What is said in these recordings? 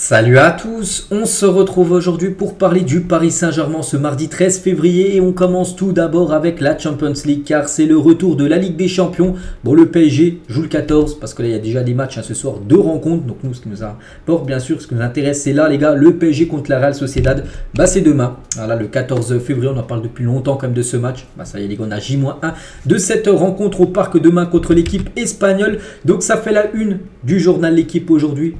Salut à tous, on se retrouve aujourd'hui pour parler du Paris Saint-Germain ce mardi 13 février et on commence tout d'abord avec la Champions League car c'est le retour de la Ligue des Champions. Bon, le PSG joue le 14 parce que là il y a déjà des matchs ce soir, deux rencontres, donc nous ce qui nous importe bien sûr, ce qui nous intéresse c'est là les gars, le PSG contre la Real Sociedad, c'est demain, voilà, le 14 février, on en parle depuis longtemps quand même de ce match, ça y est les gars, on a J-1 de cette rencontre au parc demain contre l'équipe espagnole, donc ça fait la une du journal L'équipe aujourd'hui.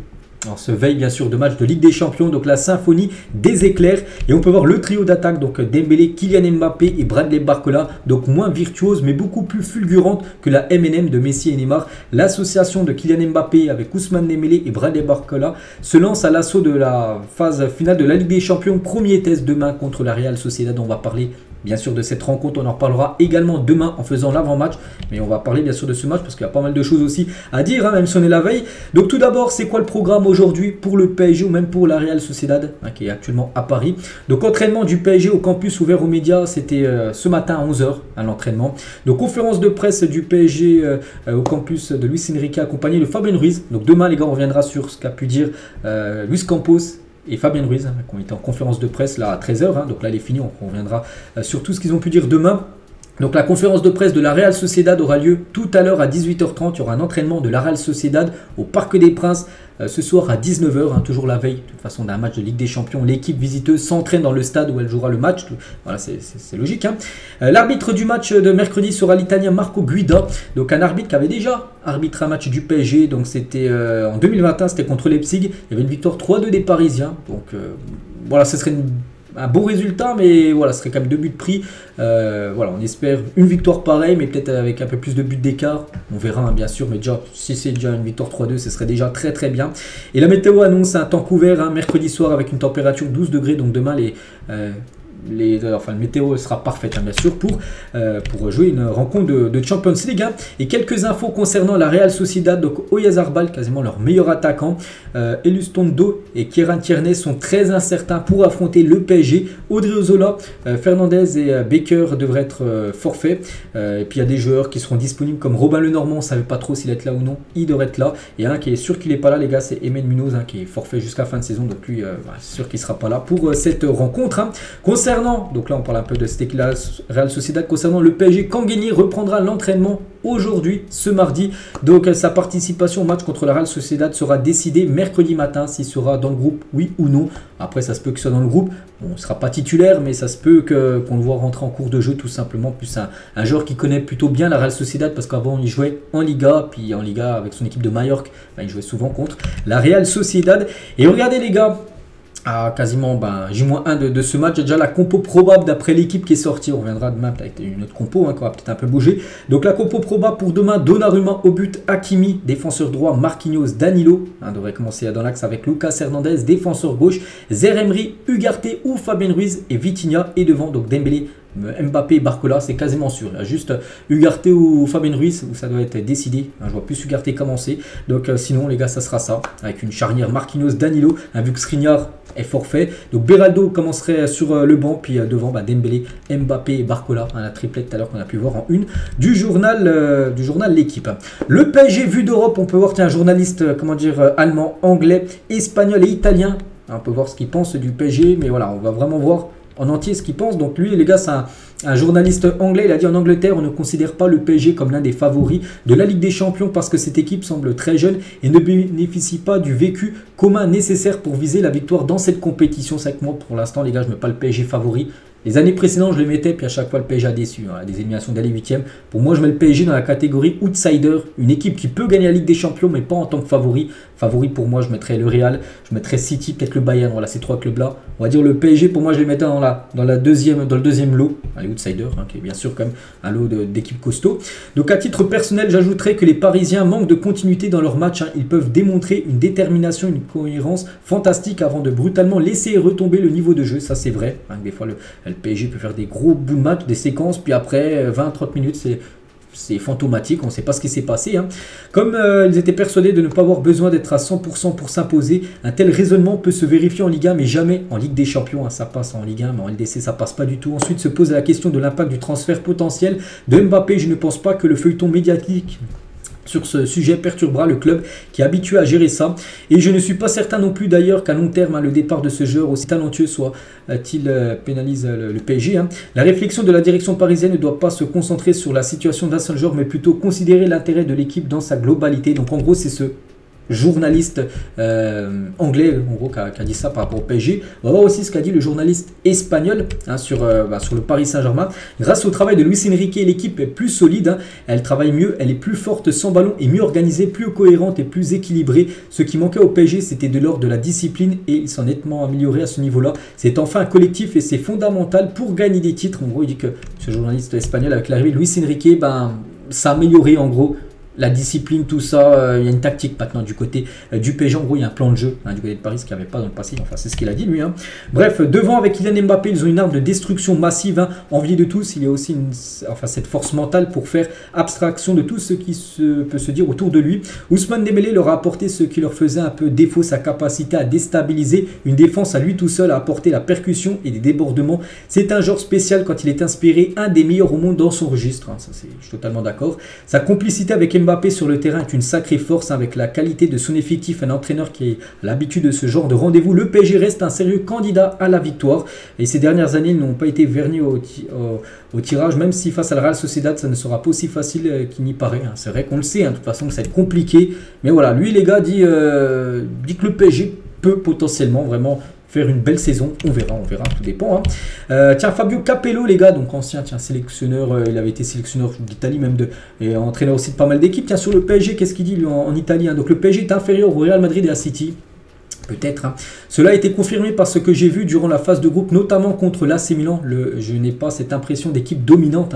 On se veille bien sûr de match de Ligue des Champions, donc la symphonie des éclairs. Et on peut voir le trio d'attaque, donc Dembélé, Kylian Mbappé et Bradley Barcola. Donc moins virtuose mais beaucoup plus fulgurante que la MNM de Messi et Neymar. L'association de Kylian Mbappé avec Ousmane Dembélé et Bradley Barcola se lance à l'assaut de la phase finale de la Ligue des Champions. Premier test demain contre la Real Sociedad. On va parler bien sûr de cette rencontre, on en reparlera également demain en faisant l'avant-match. Mais on va parler bien sûr de ce match parce qu'il y a pas mal de choses aussi à dire, même si on est la veille. Donc tout d'abord, c'est quoi le programme aujourd'hui pour le PSG ou même pour la Real Sociedad qui est actuellement à Paris. Donc entraînement du PSG au campus ouvert aux médias, c'était ce matin à 11 h l'entraînement. Donc conférence de presse du PSG au campus de Luis Enrique accompagné de Fabien Ruiz. Donc demain les gars, on reviendra sur ce qu'a pu dire Luis Campos et Fabien Ruiz, qui ont été en conférence de presse là à 13 h. Donc là, elle est finie. On reviendra sur tout ce qu'ils ont pu dire demain. Donc la conférence de presse de la Real Sociedad aura lieu tout à l'heure à 18 h 30. Il y aura un entraînement de la Real Sociedad au Parc des Princes ce soir à 19 h, toujours la veille. De toute façon, d'un match de Ligue des Champions, l'équipe visiteuse s'entraîne dans le stade où elle jouera le match. Voilà, c'est logique. L'arbitre du match de mercredi sera l'Italien Marco Guida. Donc un arbitre qui avait déjà arbitré un match du PSG. Donc c'était en 2021, c'était contre Leipzig. Il y avait une victoire 3-2 des Parisiens. Donc voilà, ce serait un bon résultat, mais voilà, ce serait quand même 2 buts pris. Voilà, on espère une victoire pareille, mais peut-être avec un peu plus de buts d'écart. On verra bien sûr, mais déjà, si c'est déjà une victoire 3-2, ce serait déjà très très bien. Et la météo annonce un temps couvert mercredi soir avec une température 12 degrés. Donc demain, le météo sera parfaite bien sûr pour jouer une rencontre de Champions League. Et quelques infos concernant la Real Sociedad. Donc Oyarzabal, quasiment leur meilleur attaquant, Elustondo et Kieran Tierney sont très incertains pour affronter le PSG. Odriozola, Fernandez et Baker devraient être forfaits. Et puis il y a des joueurs qui seront disponibles comme Robin Lenormand, on ne savait pas trop s'il est là ou non, il devrait être là. Et un qui est sûr qu'il n'est pas là les gars, c'est Emen Munoz qui est forfait jusqu'à la fin de saison, donc lui c'est sûr qu'il ne sera pas là pour cette rencontre. Concernant, donc là on parle un peu de cette Real Sociedad, concernant le PSG, Kanguéni reprendra l'entraînement aujourd'hui, ce mardi. Donc sa participation au match contre la Real Sociedad sera décidée mercredi matin, s'il sera dans le groupe, oui ou non. Après ça se peut qu'il soit dans le groupe, bon, il ne sera pas titulaire, mais ça se peut qu'on le voit rentrer en cours de jeu tout simplement, plus un joueur qui connaît plutôt bien la Real Sociedad, parce qu'avant il jouait en Liga, puis en Liga avec son équipe de Majorque, il jouait souvent contre la Real Sociedad. Et regardez les gars, quasiment J-1 de ce match, déjà la compo probable d'après l'équipe qui est sortie. On reviendra demain avec une autre compo qui va peut-être un peu bouger. Donc la compo probable pour demain: Donnarumma au but, Hakimi, défenseur droit, Marquinhos, Danilo, devrait commencer dans l'axe avec Lucas Hernandez, défenseur gauche, Zeremri, Ugarte ou Fabien Ruiz et Vitinha, et devant donc Dembélé, Mbappé et Barcola, c'est quasiment sûr. Il y a juste Ugarte ou Fabien Ruiz où ça doit être décidé. Je vois plus Ugarte commencer. Donc sinon les gars, ça sera ça. Avec une charnière Marquinhos, Danilo, vu que Skriniar est forfait. Donc Beraldo commencerait sur le banc. Puis devant Dembélé, Mbappé et Barcola. La triplette tout à l'heure qu'on a pu voir en une du journal L'équipe. Le PSG vu d'Europe, on peut voir qu'il y a un journaliste allemand, anglais, espagnol et italien. On peut voir ce qu'il pense du PSG. Mais voilà, on va vraiment voir en entier ce qu'il pense. Donc lui les gars, c'est un journaliste anglais. Il a dit: en Angleterre on ne considère pas le PSG comme l'un des favoris de la Ligue des Champions parce que cette équipe semble très jeune et ne bénéficie pas du vécu commun nécessaire pour viser la victoire dans cette compétition. C'est que moi pour l'instant les gars, je ne mets pas le PSG favori. Les années précédentes je les mettais, puis à chaque fois le PSG a déçu, des éliminations d'aller 8e. Pour moi je mets le PSG dans la catégorie outsider, une équipe qui peut gagner la Ligue des Champions mais pas en tant que favori. Favori pour moi je mettrais le Real, je mettrais City, peut-être le Bayern, voilà ces trois clubs là. On va dire le PSG pour moi je les mettais dans le deuxième lot, les outsiders, qui est bien sûr quand même un lot d'équipes costauds. Donc à titre personnel j'ajouterais que les Parisiens manquent de continuité dans leur match, ils peuvent démontrer une détermination, une cohérence fantastique avant de brutalement laisser retomber le niveau de jeu, ça c'est vrai, des fois le PSG peut faire des gros bouts de match, des séquences, puis après 20-30 minutes c'est fantomatique, on ne sait pas ce qui s'est passé. Comme ils étaient persuadés de ne pas avoir besoin d'être à 100% pour s'imposer, un tel raisonnement peut se vérifier en Ligue 1 mais jamais en Ligue des Champions. Ça passe en Ligue 1 mais en LDC ça passe pas du tout. Ensuite se pose la question de l'impact du transfert potentiel de Mbappé. Je ne pense pas que le feuilleton médiatique sur ce sujet perturbera le club qui est habitué à gérer ça. Et je ne suis pas certain non plus d'ailleurs qu'à long terme, le départ de ce joueur aussi talentueux soit-il pénalise le PSG. La réflexion de la direction parisienne ne doit pas se concentrer sur la situation d'un seul joueur, mais plutôt considérer l'intérêt de l'équipe dans sa globalité. Donc en gros, c'est ce journaliste anglais en gros qui a dit ça par rapport au PSG. On va voir aussi ce qu'a dit le journaliste espagnol sur le Paris Saint-Germain. Grâce au travail de Luis Enrique, l'équipe est plus solide, elle travaille mieux, elle est plus forte sans ballon et mieux organisée, plus cohérente et plus équilibrée. Ce qui manquait au PSG, c'était de l'ordre de la discipline et il s'en est nettement amélioré à ce niveau-là. C'est enfin un collectif et c'est fondamental pour gagner des titres. En gros, il dit que ce journaliste espagnol, avec l'arrivée de Luis Enrique, ça a amélioré en gros la discipline, tout ça. Il y a une tactique maintenant du côté du PSG. En gros, il y a un plan de jeu du côté de Paris, ce qu'il n'y avait pas dans le passé. Enfin, c'est ce qu'il a dit lui. Bref, devant avec Kylian Mbappé, ils ont une arme de destruction massive, enviée de tous. Il y a aussi cette force mentale pour faire abstraction de tout ce qui peut se dire autour de lui. Ousmane Dembélé leur a apporté ce qui leur faisait un peu défaut, sa capacité à déstabiliser une défense à lui tout seul, à apporter la percussion et des débordements. C'est un genre spécial quand il est inspiré, un des meilleurs au monde dans son registre. Ça, je suis totalement d'accord. Sa complicité avec Mbappé sur le terrain est une sacrée force, avec la qualité de son effectif, un entraîneur qui a l'habitude de ce genre de rendez-vous. Le PSG reste un sérieux candidat à la victoire et ces dernières années ils n'ont pas été vernis au tirage, même si face à la Real Sociedad ça ne sera pas aussi facile qu'il n'y paraît. C'est vrai qu'on le sait, de toute façon que ça va être compliqué, mais voilà, lui les gars dit que le PSG peut potentiellement vraiment faire une belle saison, on verra, tout dépend. Tiens, Fabio Capello, les gars, donc ancien sélectionneur, il avait été sélectionneur d'Italie, même et entraîneur aussi de pas mal d'équipes. Tiens, sur le PSG, qu'est-ce qu'il dit lui, en Italie donc le PSG est inférieur au Real Madrid et à City. Peut-être. Cela a été confirmé par ce que j'ai vu durant la phase de groupe, notamment contre l'AC Milan. Je n'ai pas cette impression d'équipe dominante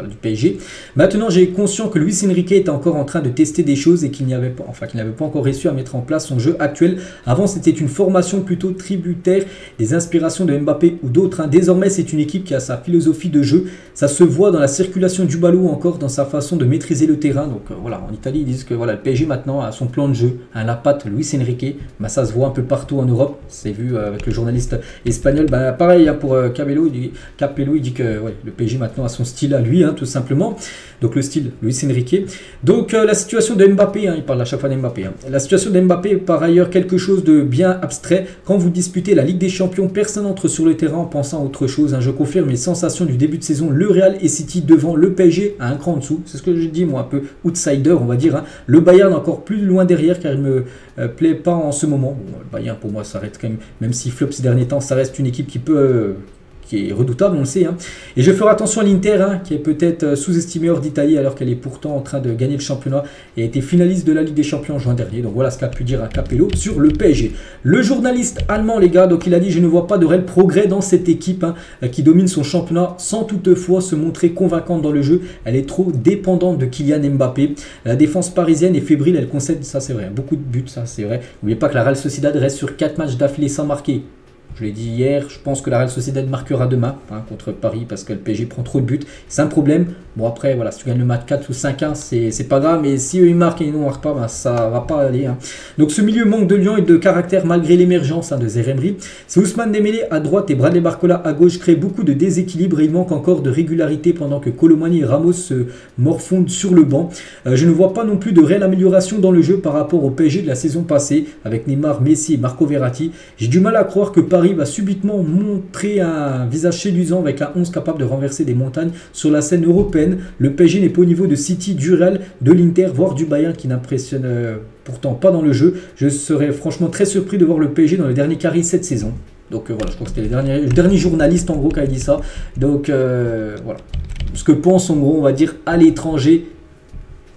du PSG. Maintenant, j'ai conscience que Luis Enrique est encore en train de tester des choses et qu'il n'avait pas encore réussi à mettre en place son jeu actuel. Avant, c'était une formation plutôt tributaire des inspirations de Mbappé ou d'autres. Désormais, c'est une équipe qui a sa philosophie de jeu. Ça se voit dans la circulation du ballon ou encore dans sa façon de maîtriser le terrain. Donc voilà, en Italie, ils disent que le PSG maintenant a son plan de jeu, la patte Luis Enrique. Ça se voit un peu partout en Europe. C'est vu avec le journaliste espagnol. Pareil pour Capello, il dit que le PSG maintenant a son style à lui. Tout simplement, donc le style Luis Enrique. Donc la situation de Mbappé, il parle à chaque fois d'Mbappé. La situation de Mbappé est par ailleurs quelque chose de bien abstrait. Quand vous disputez la Ligue des Champions, personne n'entre sur le terrain en pensant à autre chose. Je confirme les sensations du début de saison. Le Real et City devant, le PSG à un cran en dessous. C'est ce que je dis moi, un peu outsider on va dire. Le Bayern encore plus loin derrière car il me plaît pas en ce moment. Le Bayern pour moi ça reste quand même s'il flop ces derniers temps, ça reste une équipe qui peut qui est redoutable, on le sait. Et je ferai attention à l'Inter, qui est peut-être sous-estimée hors d'Italie, alors qu'elle est pourtant en train de gagner le championnat et a été finaliste de la Ligue des Champions en juin dernier. Donc voilà ce qu'a pu dire Capello sur le PSG. Le journaliste allemand, les gars, donc il a dit « Je ne vois pas de réel progrès dans cette équipe qui domine son championnat sans toutefois se montrer convaincante dans le jeu. Elle est trop dépendante de Kylian Mbappé. La défense parisienne est fébrile, elle concède, ça c'est vrai, beaucoup de buts, ça c'est vrai. N'oubliez pas que la Real Sociedad reste sur 4 matchs d'affilée sans marquer. Je l'ai dit hier, je pense que la Real Sociedad marquera demain contre Paris parce que le PSG prend trop de buts. C'est un problème. Bon après, voilà, si tu gagnes le match 4 ou 5-1, c'est pas grave. Mais si eux ils marquent et nous on ne marque pas, ça va pas aller. Donc ce milieu manque de lion et de caractère malgré l'émergence de Zeremri. C'est Ousmane Dembélé à droite et Bradley Barcola à gauche crée beaucoup de déséquilibre et il manque encore de régularité pendant que Colomani et Ramos se morfondent sur le banc. Je ne vois pas non plus de réelle amélioration dans le jeu par rapport au PSG de la saison passée avec Neymar, Messi et Marco Verratti. J'ai du mal à croire que Paris va subitement montrer un visage séduisant avec un 11 capable de renverser des montagnes sur la scène européenne. Le PSG n'est pas au niveau de City, du Real, de l'Inter, voire du Bayern qui n'impressionne pourtant pas dans le jeu. Je serais franchement très surpris de voir le PSG dans le dernier carré cette saison. Donc voilà, je crois que c'était le dernier journaliste en gros qui a dit ça. Donc voilà, ce que pense en gros on va dire à l'étranger.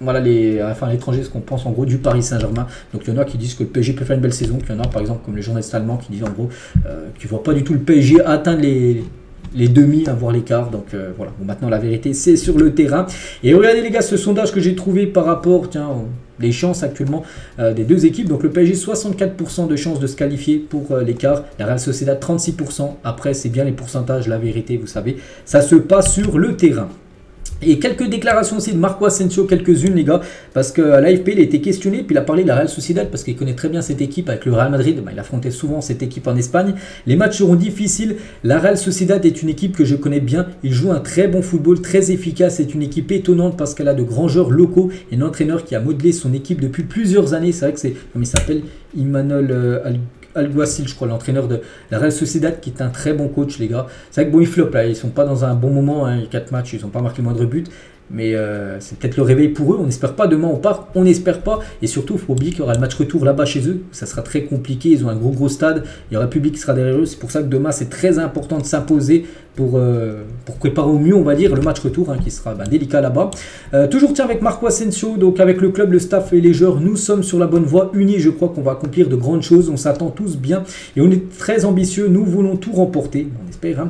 Voilà l'étranger, ce qu'on pense en gros du Paris Saint-Germain. Donc il y en a qui disent que le PSG peut faire une belle saison, qu'il y en a par exemple comme les journalistes allemands qui disent en gros qu'ils ne voient pas du tout le PSG atteindre les demi, voire l'écart. Donc voilà, bon, maintenant la vérité c'est sur le terrain. Et regardez les gars ce sondage que j'ai trouvé par rapport les chances actuellement des deux équipes. Donc le PSG 64% de chances de se qualifier pour l'écart, la Real Sociedad 36%. Après c'est bien les pourcentages, la vérité vous savez, ça se passe sur le terrain. Et quelques déclarations aussi de Marco Asensio, quelques-unes les gars, parce que l'AFP il a été questionné, puis il a parlé de la Real Sociedad, parce qu'il connaît très bien cette équipe avec le Real Madrid, il affrontait souvent cette équipe en Espagne. Les matchs seront difficiles, la Real Sociedad est une équipe que je connais bien, il joue un très bon football, très efficace, c'est une équipe étonnante parce qu'elle a de grands joueurs locaux, et un entraîneur qui a modelé son équipe depuis plusieurs années, c'est vrai que c'est, comme il s'appelle, Imanol Alguacil, je crois, l'entraîneur de la Real Sociedad, qui est un très bon coach, les gars. C'est vrai que bon, ils flopent là, ils sont pas dans un bon moment, hein, 4 matchs, ils n'ont pas marqué le moindre but. Mais c'est peut-être le réveil pour eux. On n'espère pas demain on part, on n'espère pas. Et surtout, il faut oublier qu'il y aura le match retour là-bas chez eux. Ça sera très compliqué. Ils ont un gros stade. Il y aura le public qui sera derrière eux. C'est pour ça que demain, c'est très important de s'imposer pour préparer au mieux, on va dire, le match retour hein, qui sera délicat là-bas. Toujours tiens avec Marco Asensio, donc avec le club, le staff et les joueurs, nous sommes sur la bonne voie. Unis, je crois qu'on va accomplir de grandes choses. On s'attend tous bien et on est très ambitieux. Nous voulons tout remporter, on espère. Hein.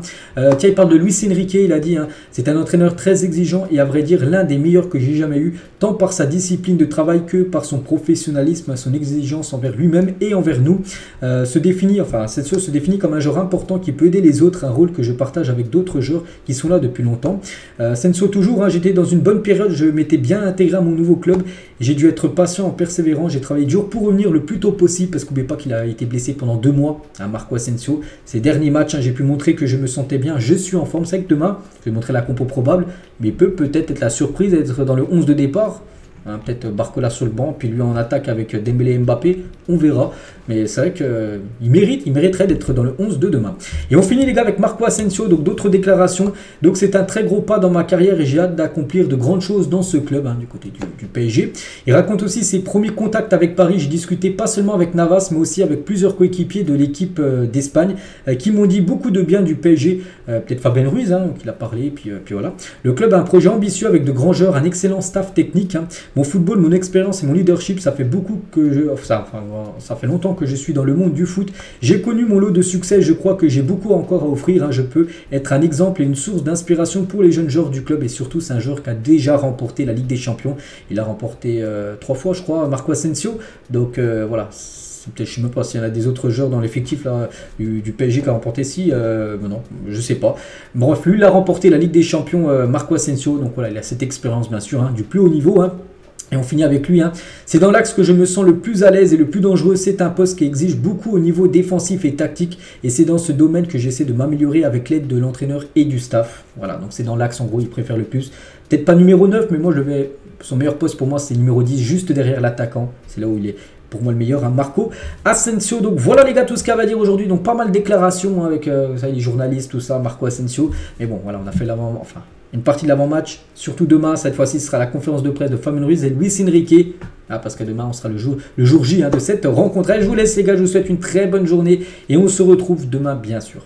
Tiens, il parle de Luis Enrique. Il a dit, hein, c'est un entraîneur très exigeant et à vrai dire l'un des meilleurs que j'ai jamais eu, tant par sa discipline de travail que par son professionnalisme, son exigence envers lui-même et envers nous. Asensio se définit comme un joueur important qui peut aider les autres, un rôle que je partage avec d'autres joueurs qui sont là depuis longtemps. Asensio toujours, hein, j'étais dans une bonne période, je m'étais bien intégré à mon nouveau club, j'ai dû être patient en persévérant, j'ai travaillé dur pour revenir le plus tôt possible parce qu'oubliez pas qu'il a été blessé pendant 2 mois, hein, Marco Asensio. Ces derniers matchs, hein, j'ai pu montrer que je me sentais bien, je suis en forme, c'est que demain, je vais montrer la compo probable, mais il peut peut-être être la surprise d'être dans le 11 de départ. Hein, peut-être Barcola sur le banc, puis lui en attaque avec Dembélé et Mbappé, on verra. Mais c'est vrai qu'il mériterait d'être dans le 11 de demain. Et on finit les gars avec Marco Asensio, donc d'autres déclarations. Donc c'est un très gros pas dans ma carrière et j'ai hâte d'accomplir de grandes choses dans ce club, hein, du côté du PSG. Il raconte aussi ses premiers contacts avec Paris. J'ai discuté pas seulement avec Navas, mais aussi avec plusieurs coéquipiers de l'équipe d'Espagne qui m'ont dit beaucoup de bien du PSG. Peut-être Fabien Ruiz, hein, qui l'a parlé, puis voilà. Le club a un projet ambitieux avec de grands joueurs, un excellent staff technique. Hein. Mon football, mon expérience et mon leadership, ça fait ça fait longtemps que je suis dans le monde du foot. J'ai connu mon lot de succès, je crois que j'ai beaucoup encore à offrir. Hein. Je peux être un exemple et une source d'inspiration pour les jeunes joueurs du club et surtout c'est un joueur qui a déjà remporté la Ligue des Champions. Il a remporté 3 fois, je crois, Marco Asensio. Donc voilà. Je ne sais même pas s'il y en a des autres joueurs dans l'effectif du PSG qui a remporté non, je ne sais pas. Bref, lui, il a remporté la Ligue des Champions, Marco Asensio. Donc voilà, il a cette expérience, bien sûr, hein, du plus haut niveau. Hein. Et on finit avec lui. Hein. C'est dans l'axe que je me sens le plus à l'aise et le plus dangereux. C'est un poste qui exige beaucoup au niveau défensif et tactique. Et c'est dans ce domaine que j'essaie de m'améliorer avec l'aide de l'entraîneur et du staff. Voilà, donc c'est dans l'axe, en gros, il préfère le plus. Peut-être pas numéro 9, mais moi, son meilleur poste pour moi, c'est numéro 10, juste derrière l'attaquant. C'est là où il est pour moi le meilleur, hein, Marco Asensio. Donc voilà les gars, tout ce qu'il y a à dire aujourd'hui. Donc pas mal de déclarations hein, avec les journalistes, tout ça, Marco Asensio. Mais bon, voilà, on a fait une partie de l'avant-match. Surtout demain, cette fois-ci, ce sera la conférence de presse de Fabien Ruiz et Luis Enrique. Ah, parce que demain, on sera le jour J hein, de cette rencontre. Allez, je vous laisse les gars, je vous souhaite une très bonne journée et on se retrouve demain, bien sûr.